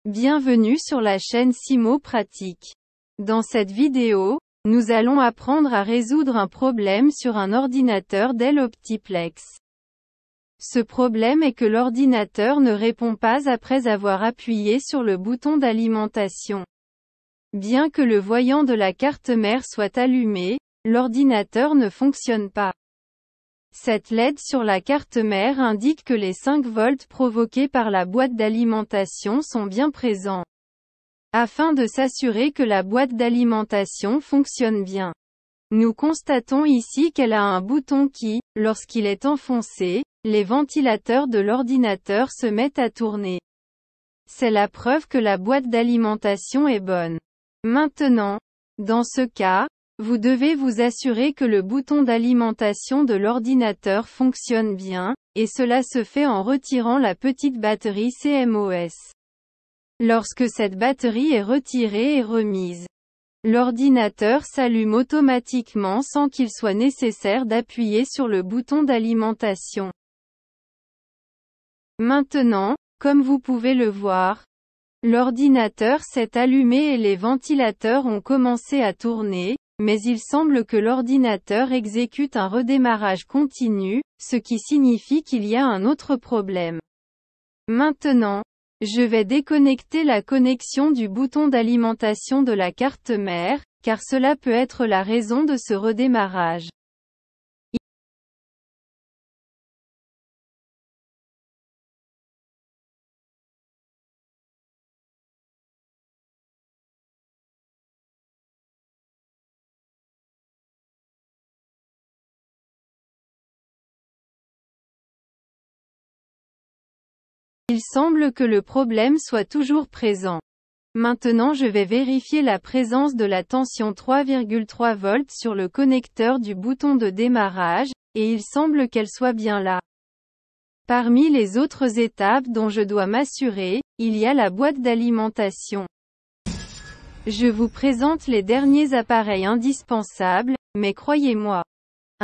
Bienvenue sur la chaîne Simo Pratique. Dans cette vidéo, nous allons apprendre à résoudre un problème sur un ordinateur Dell Optiplex. Ce problème est que l'ordinateur ne répond pas après avoir appuyé sur le bouton d'alimentation. Bien que le voyant de la carte mère soit allumé, l'ordinateur ne fonctionne pas. Cette LED sur la carte mère indique que les 5 volts provoqués par la boîte d'alimentation sont bien présents. Afin de s'assurer que la boîte d'alimentation fonctionne bien, nous constatons ici qu'elle a un bouton qui, lorsqu'il est enfoncé, les ventilateurs de l'ordinateur se mettent à tourner. C'est la preuve que la boîte d'alimentation est bonne. Maintenant, dans ce cas, vous devez vous assurer que le bouton d'alimentation de l'ordinateur fonctionne bien, et cela se fait en retirant la petite batterie CMOS. Lorsque cette batterie est retirée et remise, l'ordinateur s'allume automatiquement sans qu'il soit nécessaire d'appuyer sur le bouton d'alimentation. Maintenant, comme vous pouvez le voir, l'ordinateur s'est allumé et les ventilateurs ont commencé à tourner, mais il semble que l'ordinateur exécute un redémarrage continu, ce qui signifie qu'il y a un autre problème. Maintenant, je vais déconnecter la connexion du bouton d'alimentation de la carte mère, car cela peut être la raison de ce redémarrage. Il semble que le problème soit toujours présent. Maintenant je vais vérifier la présence de la tension 3,3 volts sur le connecteur du bouton de démarrage, et il semble qu'elle soit bien là. Parmi les autres étapes dont je dois m'assurer, il y a la boîte d'alimentation. Je vous présente les derniers appareils indispensables, mais croyez-moi,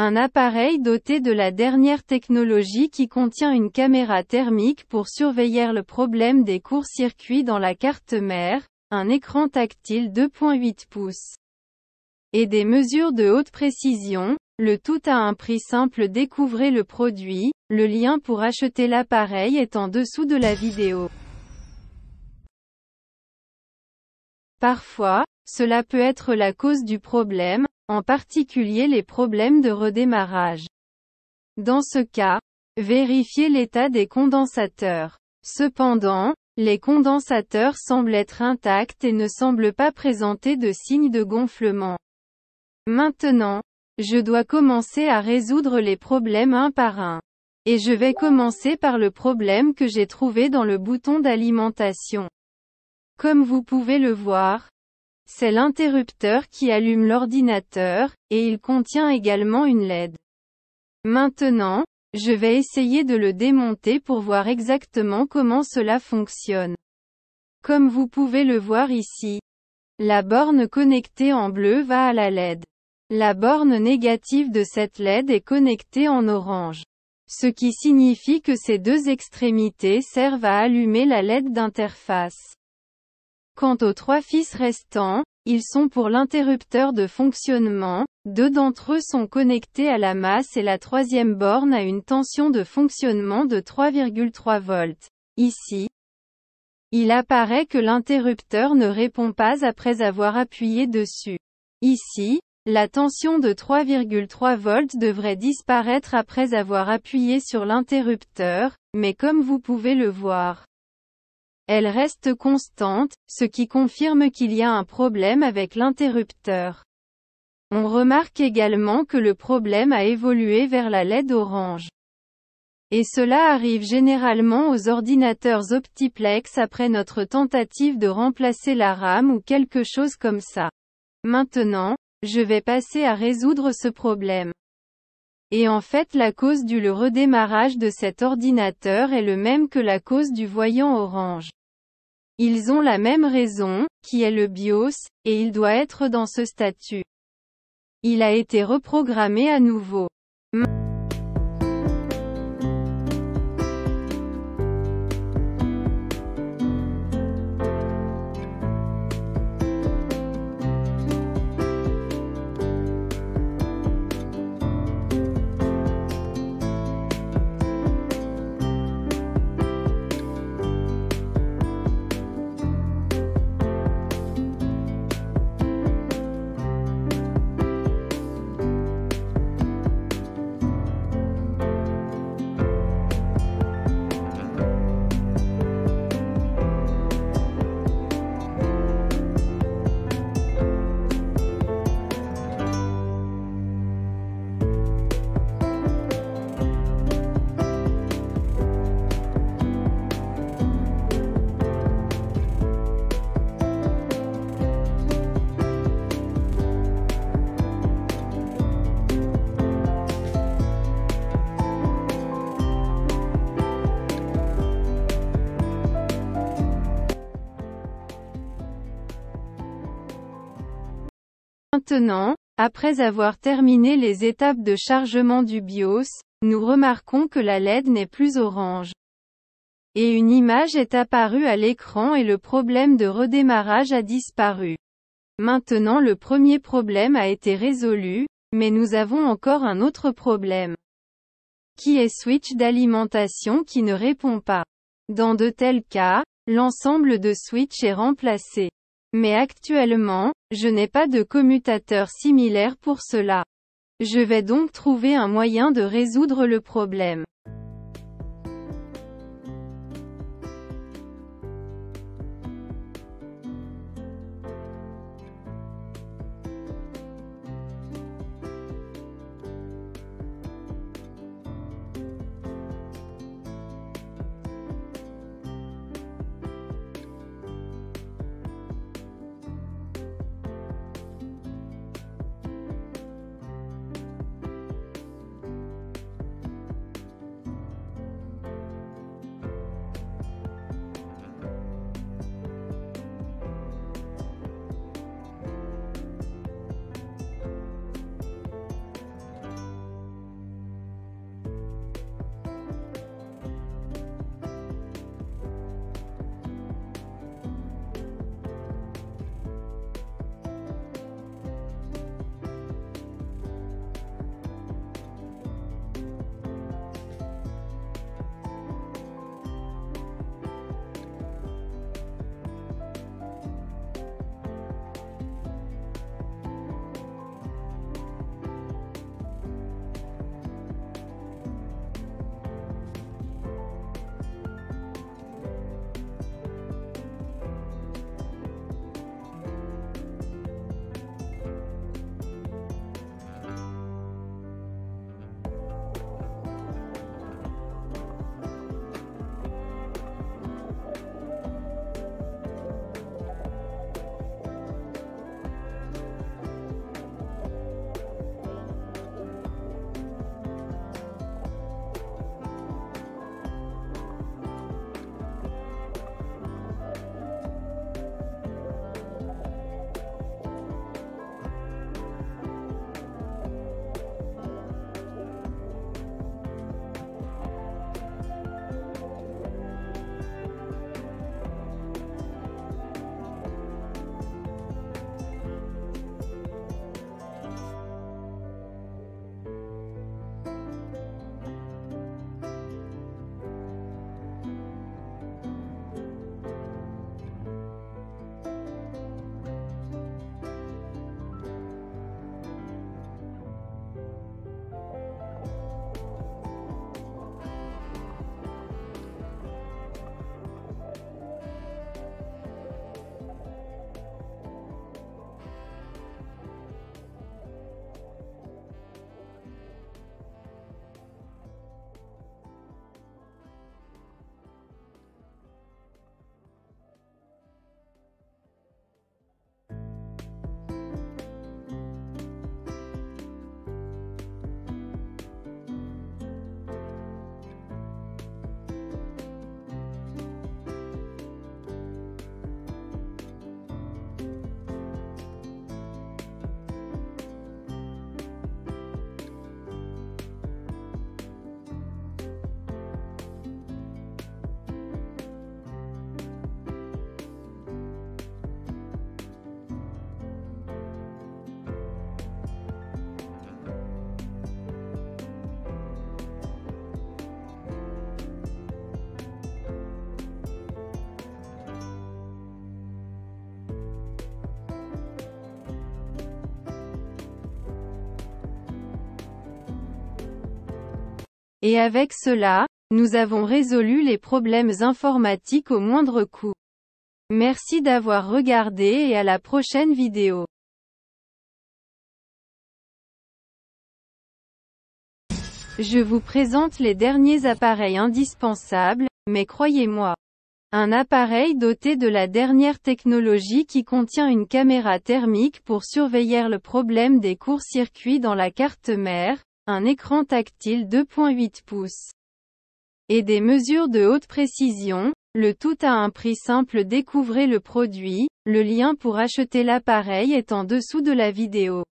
un appareil doté de la dernière technologie qui contient une caméra thermique pour surveiller le problème des courts-circuits dans la carte mère, un écran tactile 2.8 pouces et des mesures de haute précision, le tout à un prix simple. Découvrez le produit, le lien pour acheter l'appareil est en dessous de la vidéo. Parfois, cela peut être la cause du problème, en particulier les problèmes de redémarrage. Dans ce cas, vérifiez l'état des condensateurs. Cependant, les condensateurs semblent être intacts et ne semblent pas présenter de signes de gonflement. Maintenant, je dois commencer à résoudre les problèmes un par un. Et je vais commencer par le problème que j'ai trouvé dans le bouton d'alimentation. Comme vous pouvez le voir, c'est l'interrupteur qui allume l'ordinateur, et il contient également une LED. Maintenant, je vais essayer de le démonter pour voir exactement comment cela fonctionne. Comme vous pouvez le voir ici, la borne connectée en bleu va à la LED. La borne négative de cette LED est connectée en orange. Ce qui signifie que ces deux extrémités servent à allumer la LED d'interface. Quant aux 3 fils restants, ils sont pour l'interrupteur de fonctionnement, 2 d'entre eux sont connectés à la masse et la 3e borne a une tension de fonctionnement de 3,3 volts. Ici, il apparaît que l'interrupteur ne répond pas après avoir appuyé dessus. Ici, la tension de 3,3 volts devrait disparaître après avoir appuyé sur l'interrupteur, mais comme vous pouvez le voir, elle reste constante, ce qui confirme qu'il y a un problème avec l'interrupteur. On remarque également que le problème a évolué vers la LED orange. Et cela arrive généralement aux ordinateurs Optiplex après notre tentative de remplacer la RAM ou quelque chose comme ça. Maintenant, je vais passer à résoudre ce problème. Et en fait la cause du redémarrage de cet ordinateur est le même que la cause du voyant orange. Ils ont la même raison, qui est le BIOS, et il doit être dans ce statut. Il a été reprogrammé à nouveau. Maintenant, après avoir terminé les étapes de chargement du BIOS, nous remarquons que la LED n'est plus orange. Et une image est apparue à l'écran et le problème de redémarrage a disparu. Maintenant le premier problème a été résolu, mais nous avons encore un autre problème. Qui est switch d'alimentation qui ne répond pas. Dans de tels cas, l'ensemble de switch est remplacé. Mais actuellement, je n'ai pas de commutateur similaire pour cela. Je vais donc trouver un moyen de résoudre le problème. Et avec cela, nous avons résolu les problèmes informatiques au moindre coût. Merci d'avoir regardé et à la prochaine vidéo. Je vous présente les derniers appareils indispensables, mais croyez-moi. Un appareil doté de la dernière technologie qui contient une caméra thermique pour surveiller le problème des courts-circuits dans la carte mère, un écran tactile 2.8 pouces et des mesures de haute précision, Le tout à un prix simple. Découvrez le produit, le lien pour acheter l'appareil est en dessous de la vidéo.